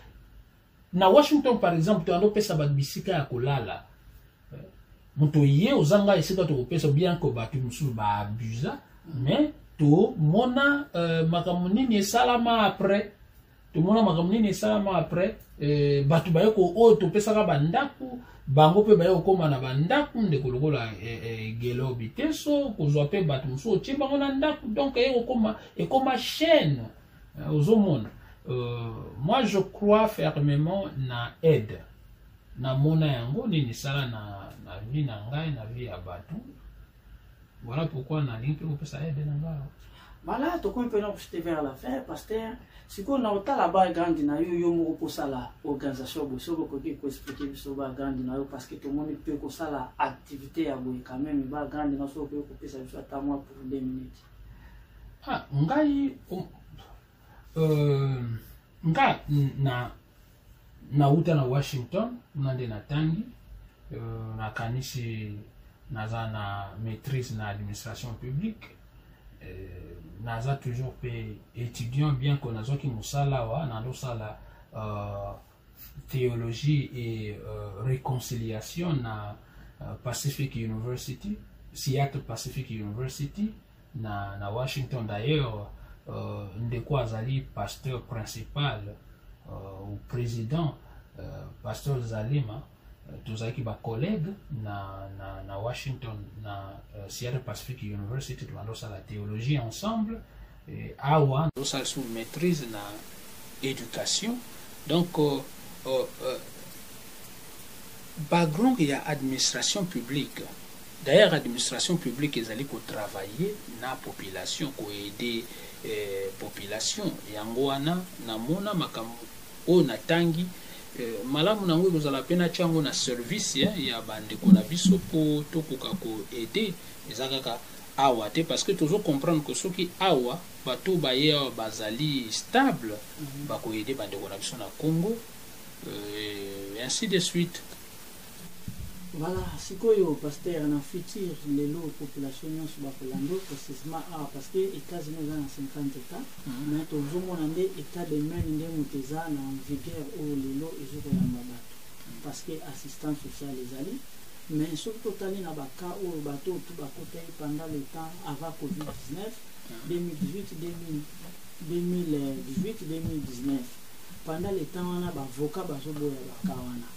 na Washington par exemple tu ando pesa bat bisika ya kolala mutu yé ozanga esika to pesa bien ko batu mususu ba abusa mais to mona makamunini salama après to mona makamunini salama après batu bayoko o to pesa ka bandaku bango pe bayo koma na bandaku ndeko lokola gelo biteso kozwa pe batu mususu chimba ngona ndaku donc ekoma chaîne aux hommes. Moi je crois fermement na aide na mona yango ni sala na vie na ngai na vie ya batu voilà pourquoi na linki ko pesa aide na ngai voilà to ko peut nous vers la fin pasteur si ko na otala ba grande na yo mo ko sala organisation bo so ko ki ko expliquer so ba grande na yo parce que tout le monde peut ko sala activité ya bo quand même ba grande na so ko pesa so ta moi pour 2 minutes ah ngai nga na uta na Washington nande na tangi na kanisi naza na maîtrise na administration publique naza toujours pe étudiant bien qu'on a qui musala wa nando sala théologie et réconciliation na Pacific University Seattle Pacific University na Washington d'ailleurs ndeko azali pasteur principal ou président pasteur Zalima tozaki ba collègue na Washington na Seattle Pacific University tuando sa la théologie ensemble et awa ça sous maîtrise na éducation donc background il y a administration publique. D'ailleurs, l'administration publique est allée travailler na population, pour aider population. Yangoana, namona makamu, o natangi, malamu nango nous allons peine chango na service ya bande ko na biso po to ko aider ezakaka awa te parce que toujours comprendre que soki awa bato baye bazali stable bakoyede bandeko na biso na Congo et ainsi de suite. Voilà, sikoyo pasteur na futur lelo population nyonso bakolando précisément parce que États-Unis za na 50 états mais tozomona nde état de main nde muteza na vigueur au lelo ezokolamba bato parce que assistance sociale ezali mais surtout tali na baka oyo bato tout bakotai pendant le temps avant Covid-19 2018-2019 pendant le temps wana bavoka bazoboya baka wana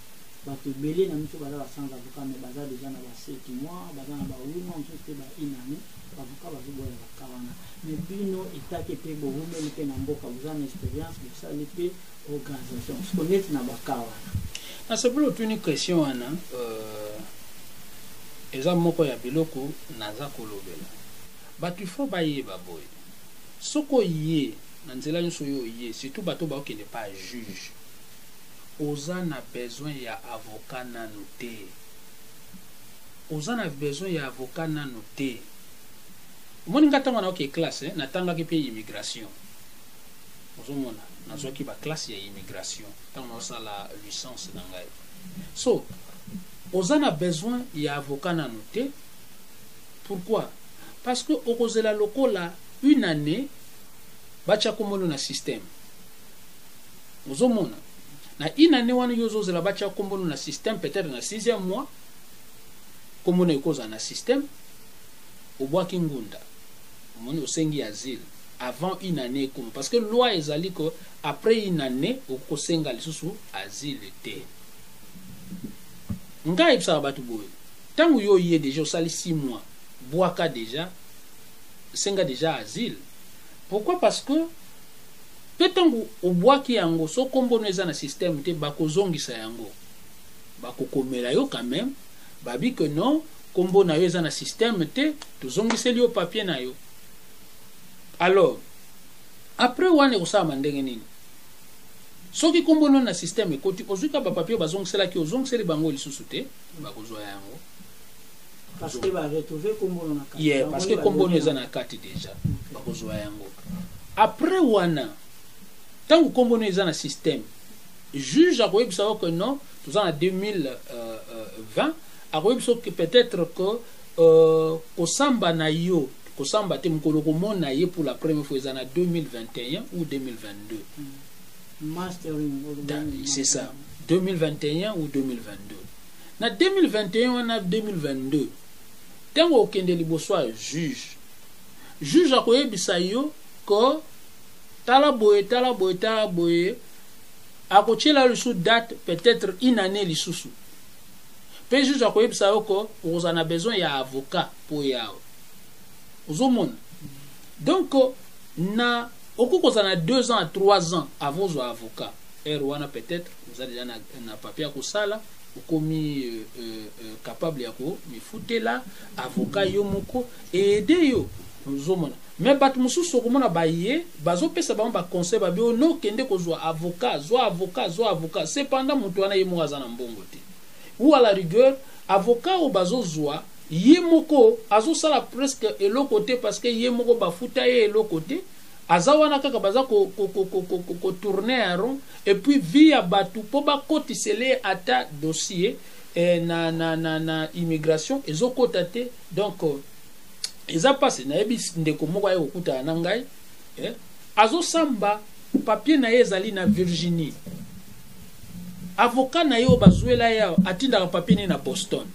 bato ebele na miso baza sans avocat mais baza déjà na ba 7 mois baza na ba 8 mois mosusu te ba 1 année bavoka bazoboya baka wana mais bino etake mpe borumeli mpe na mboka boza na expérience bosali mpe organisation skoneti na baka wana na sepolo tuni question wana eza moko ya biloko naza kolobela bato ifo bayeba boye soko ye na nzela nyonso oyo ye surtout bato baokende pa juge oza na besoin ya avocat nanu te oza na besoin ya avocat nanu te omoni nga ntango naoke classe natangaki mpe immigration ozomona nazwaki baklasse ya immigration ntango naosala licence na ngai so oza na besoin ya avocat nanu te pourquoi parce que okozela lokola une année batia kombono na système ozomona na une année wana yo ozozela batia kombono na système peut-être na 6e mois kombono ekoza na système obwaki ngunda omoni osengi asile avant une année comme parce que loi ezali que après une année okosenga lisusu asile te ngai ebisaka bato boye ntango yo ye déjà osali 6 mois bwaka déjà senga déjà asile. Pourquoi? Parce que peut-être au bois qui yango so kombono eza na système te bakozongisa yango bakokomela yo quand même babi que non kombo na yo eza na système te tozongiseli yo papier na yo. Alors après wane osama ndenge nini soki kombono na système ekoti ozuka ba papier bazongisela ki ozongiseli bango lisusu te bakozwa yango parce que ba retrouver kombono na carte. Yeah, parce que kombono eza na carte déjà bakozwa yango. Après wana tant que kombono eza na système juge a koyebisa que non tout ça en 2020 a koyebisa que peut-être que kosamba na yo kosamba te mukolo komona ye pour la première fois en 2021 ou 2022 c'est ça 2021 ou 2022 na 2021 on a 2022 tango okende liboso juge a koyebisa yo que tala boye akotiela lisusu date peut-être une année lisusu pe juge a koyebisa yo que vous en a besoin ya avocat pour yao ozomona donc na okokozana 2 ans à 3 ans avant vos avocats wana peut-être vous avez déjà na papier kosala okomi capable ya ko mifutela avocat yo moko aider yo ozomona mais bat mususu komona baye bazopesa bango ba conseil ba bio no kende kozwa avocat zo avocat cependant mutu wana ye moko azana mbongo te ou à la rigueur avocat o bazozwa ye moko azosala presque eloko te parce que ye moko bafuta ye eloko te azawana kaka baza ko tourner en rond et puis via batu po ba kotisele ata dossier na immigration ezokota te donc eza passe na yebi ndeko moko aye okuta na ngai azosamba papier na ye ezali na Virginie avocat na yo bazuela ya atindaka papier na Boston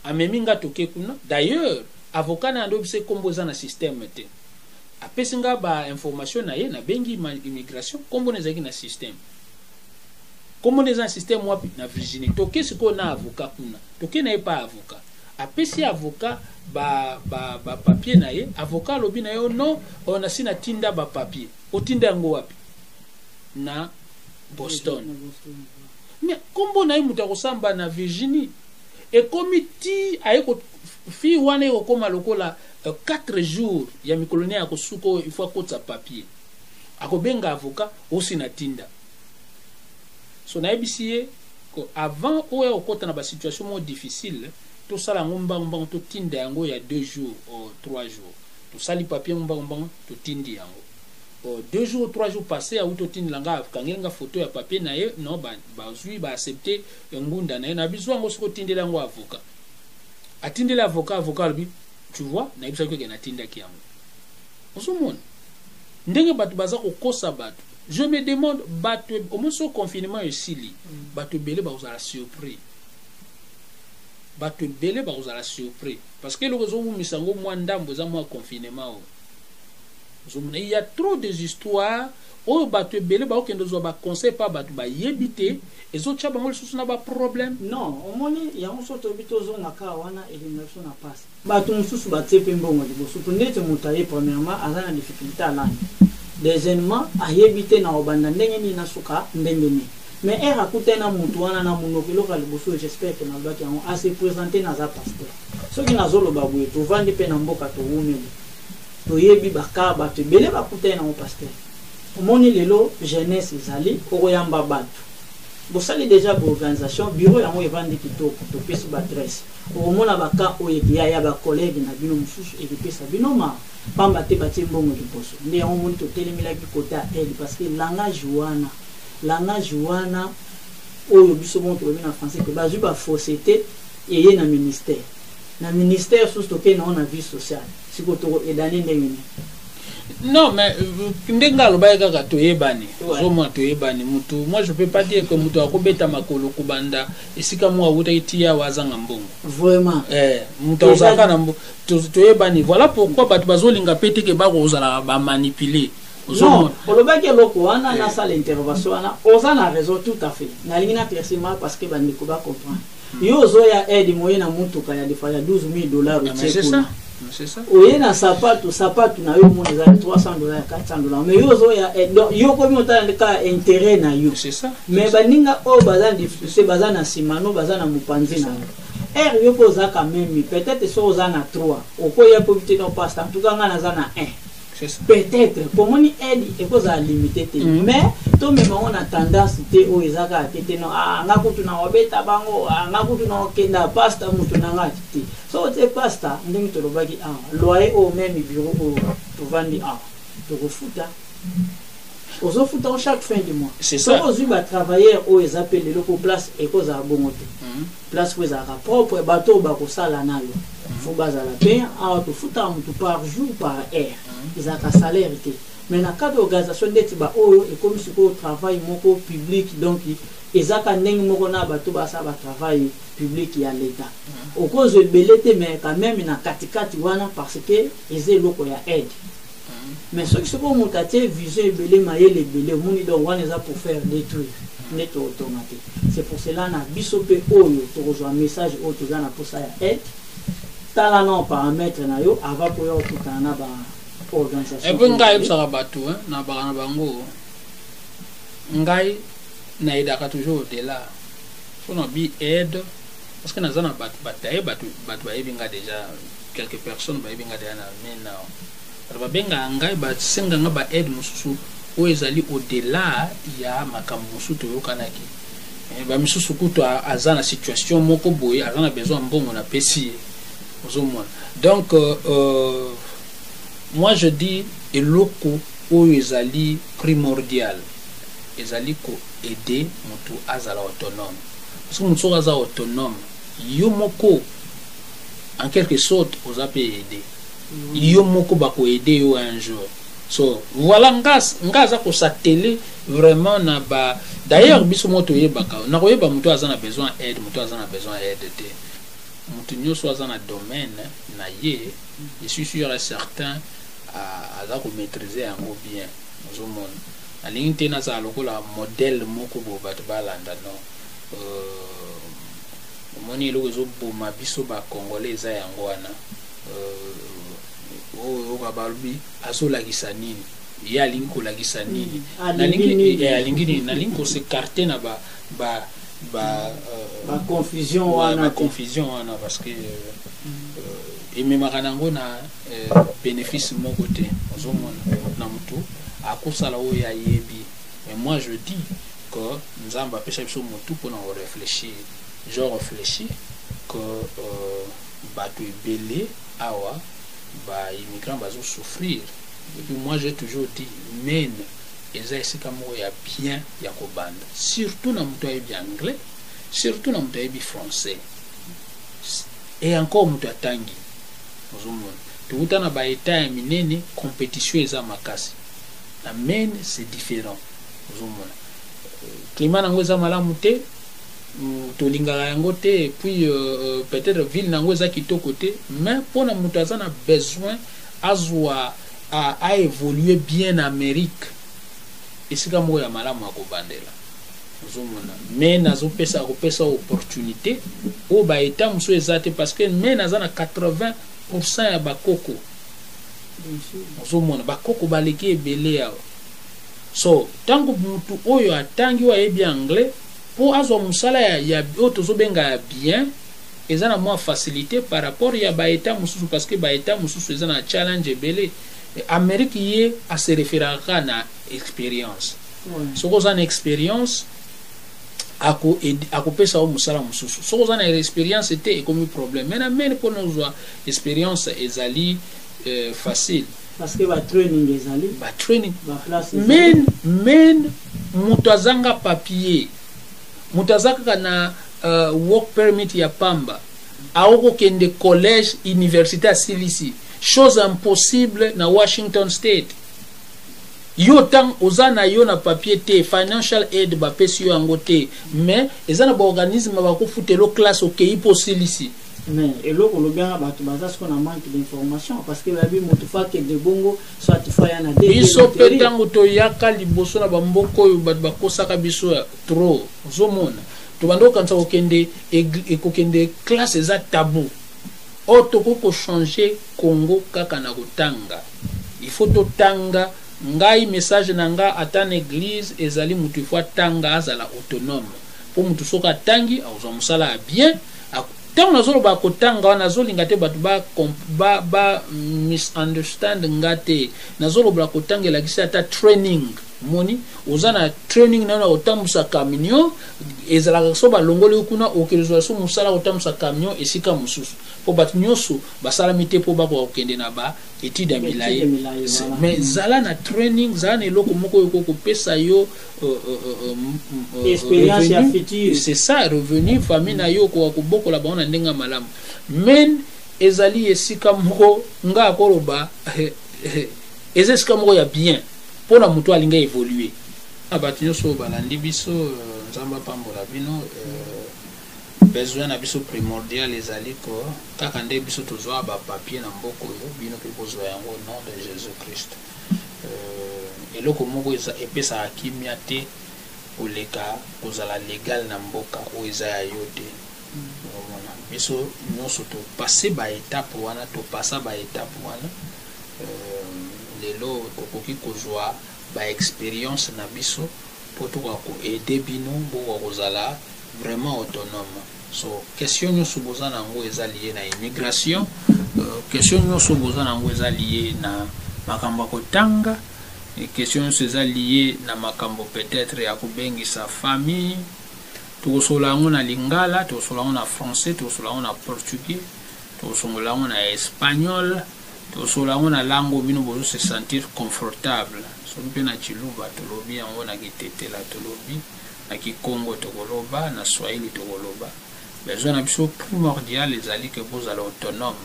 ameminga toke kuna d'ailleurs avocat na ndo bise kombo za na système te apesinga ba information na ye na bengi immigration kombo nezaki na système kombo neza système wapi na Virginie toke siko na avocat kuna toke na ye pa avocat apesi avocat ba papier na ye avocat lobi na yo non on a sina tinda ba papier otinda yango wapi na Boston mais kombo na ye mutakosamba na Virginie et comité ayeko fi wane okoma lokola 4 jours ya mikolonia ya kosuko il faut kotsa papier akobenga avocat aussi na tinda so na ebisiye ko avant oyo okota na ba situation mo difficile tout ça la ngomba ngomba to tinde yango ya 2 jours ou 3 jours tout ça li papier ngomba ngomba to tindi yango 2 jours ou 3 jours passés à to tindi langa kangelenga photo ya papier na ye non ba zui ba accepter ngunda na ye na biso ngo siko tindi lango avocat atindi l'avocat lui tu vois na ibisa ko ke na tinda ki yango osomona ndenge batu baza ko kosa batu. Je me demande, au moins ce confinement ici, batu belé ba uzala surpris. Batu belé ba uzala surpris. Parce que le réseau misango moi ndambo za moi confinement. Il y a trop des histoires. Oh batu belé ba okendo zo ba conseil pas batu ba yebité. Et zo tcha bangol sous na ba problème. Non, au moins il y a un sorte de zone na ka wana élimination na passe. Batu mususu ba tsepe mbongo liboso. Tundete mutaye premièrement azana difficulté à l'année. Deuxièmement, à éviter na obanda ndenge ni na suka ndenge ni. Mais era kutena mutu wana na munokelo ka liboso, j'espère que na baki yango a se présenter na za pasteur. Ce qui na zolo babwe to vandi pe na mboka to umeli. To yebi baka ba te bele ba kutena o pasteur. Omoni lelo jeunesse ezali okoyamba batu. Bosali déjà pour organisation bureau yango evandi kitoko to pesi ba adresse. Omona baka oyekia ya ba collègue na bino mususu e pesa bino ma pamba te batie mbongo liboso nde on monte totelemilaki kota aide parce que langage wana oyo biso bon to na français que bazui ba fausseté eye na ministère sous toke na on a vie sociale siko to edani ndenge. Non mais ndenga loba kaka toyebani zoma toyebani mutu. Moi je peux pas dire que mutu akobeta makolo kubanda esika mo awuta itia wazanga mbongo vraiment mutu ozaka na toyebani. Voilà pourquoi batu bazolinga pete ke bako ozala ba manipuler. Non, olobaki loko wana na salle intervention wana ozana raison tout à fait. Na lingina clairement parce que bandiko ba comprendre. Yo zoya aide moyena mutu ka ya defa ya $12,000 c'est ça. C'est ça. Oui, na sapato na yo mo za $300 $400 mais yo zo ya yo ko mi otala ka intérêt na yo. C'est ça. Mais baninga o bazana difficulté bazana simano bazana mupanzi na yo ko za quand même peut-être so za na 3 oko ya profiter no pasta en tout cas ngana za na 1. Peut-être pour moni aide et cause à limiter mais to même on a tendance te o ezaka tete no ngakutu na obeta bango ngakutu na okenda pasta mutu na ngati so te pasta ndingi to lobaki loyer au même bureau to vandi to refuta ozo futa chaque fin du mois. C'est ça. Ozo ba travailleurs o ezapel le ko place et cause à bongote place ko za propre bateau ba ko sala nayo faut baza la paix to futa mutu par jour par heure. Ils ont un salaire. Mais dans le cadre de l'organisation, et comme si on travail public, donc ils ont un travail public à l'État. Au cause de l'État, mais quand même, il y a un parce que ils ont aide. Mais ceux qui sont montés, visés, les mailles, les bélés, ils ont pour faire détruire. C'est pour cela que nous avons un message pour ça aide. Tala non paramètre na yo avant pour yo tutana ba organisation. Et puis ngai bisaka batu na bana bango. Ngai na idaka toujours de là. So no bi aide parce que na zana batu ba ebinga déjà quelques personnes ba ebinga déjà na mena. Ba benga ngai ba senga nga ba aide mususu o ezali au delà ya makambo mususu to yokanaki. Ba mususu kuto azana situation moko boye azana besoin mbongo na pesi. Donc, moi je dis, et loko ou ezali primordial, ezali ko aider mutu azala autonome. Parce que mutu azala autonome, yo moko en quelque sorte vous avez aider. Yo moko bako aider yo un jour. So voilà ngaza ko satellé vraiment na ba. D'ailleurs biso moto yebaka, na ko yeba mutu azana besoin aide, mutu azana besoin aide te. Nous sommes dans un domaine, je suis sûr et certain à maîtriser un mot bien. Nous sommes à l'intérieur de la modèle moko balanda non. Moni lo zo boma biso ba congolais za yangwana. O babalbi azola gisanini. Ya linko la gisanini. Na lingi na linko se carte na ba confusion wana parce que et même ranango na bénéfice mon côté ozomona na mutu akosala o ya yebi. Mais moi je dis que nzamba pesa biso mutu pour réfléchir. Je réfléchis que bato ebele awa ba immigrants bazo souffrir. Et puis moi j'ai toujours dit men eza esika moko ya bien ya kobanda, surtout na moto ayebi anglais, surtout na moto ayebi français, et encore moto atangi ozomona tukuta na ba état ya minene compétition eza makasi na men c'est différent ozomona climat nango eza malamu te tolingaka yango te, et puis peut-être ville nango eza kitoko te, mais mpona moto aza na besoin azwa a évoluer bien en Amérique esika moko ya malamu akobandela ozomona mais nazopesa akopesa opportunité oyo baeta mosusu eza te, parce que mais naza na 80% ya bakoko ozomona bakoko baleki ebele yawa. So tango mutu oyo atangi oyo ayebi anglais po azwa mosala ya oyo tozobenga ya bien eza na mwa facilité par rapport ya baeta mosusu, parce que baeta mosusu eza na challenge ebele. Amérique ye a se référera na expérience. Soko oza na expérience akopesa o mosala mosusu, soko oza na expérience te ekomi problème. Mais na mene mpona ozwa expérience ezali facile, parce que ba training ezali ba training men moto azanga papier, moto azaka na work permit ya pamba aokokende collège université asilisi, chose impossible na Washington State. Yo tang ozana yo na papier te, financial aid bapesi yo yango te, mais ezana ba organisme bakofutelo classe okei posilisi. Mais eloko lobia bato baza ko na manque d'information, parce que babi moto fa ke de bongo soit fa ya na de biso pe tango to yaka liboso na bamboko yo bato bakosaka biso trop ozomona to bando kanza kokende ekokende classe eza tabou. Otoko changer Congo kaka na kotanga, il faut to tanga ngai message nanga ata na église ezali mutu faut tanga azala autonome po mutu soka tangi azwa musala bien tango nazolo ba kotanga wana nazolinga te bato ba misunderstand ngate nazolo ba kotanga la kisa ata training moni ozana training na otambusa camion ezala so ba longole kuna okelezwa so musala otambusa camion esika mususu po bato nyoso basala mite po ba ko kende na ba étude milaye. Mais zala na training zala na eloko moko yoko kopesa yo expérience ya future, c'est ça revenu famille na yo ko kobokola ba ona ndenga malamu. Men ezali esika moko nga akoloba ezesika moko ya bien pona mutu alinga évoluer abati nyoso balandi biso nzamba pambola bino besoin na biso primordial ezali ko kaka nde biso tozwa ba papier na mboko yo bino pe bozwa yango nom de Jésus Christ. Eloko moko eza epesa akimia te koleka kozala legal na mboka o eza ya yo te. Biso nyonso to passer ba étape wana to passa ba étape wana lelo tokoki kozwa ba expérience na biso po toka ko aider bino bo kozala vraiment autonome. So question nyonso boza nango eza lié na immigration, question nyonso boza nango eza lié na makambo kotanga, question nyonso eza lié na makambo peut-être ya kobengisa famille, tokosola ngo na lingala, tokosola ngo na français, tokosola ngo na portugais, tokosola ngo na espagnol, tokosola ngo na lango bino bozo se sentir confortable. So mpe na chiluba tolobi yango na kitetela tolobi na Kikongo tokoloba na Swahili tokoloba. Besoin na biso primordial ezali ke bozala autonome.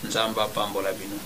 Nzamba pambola bino.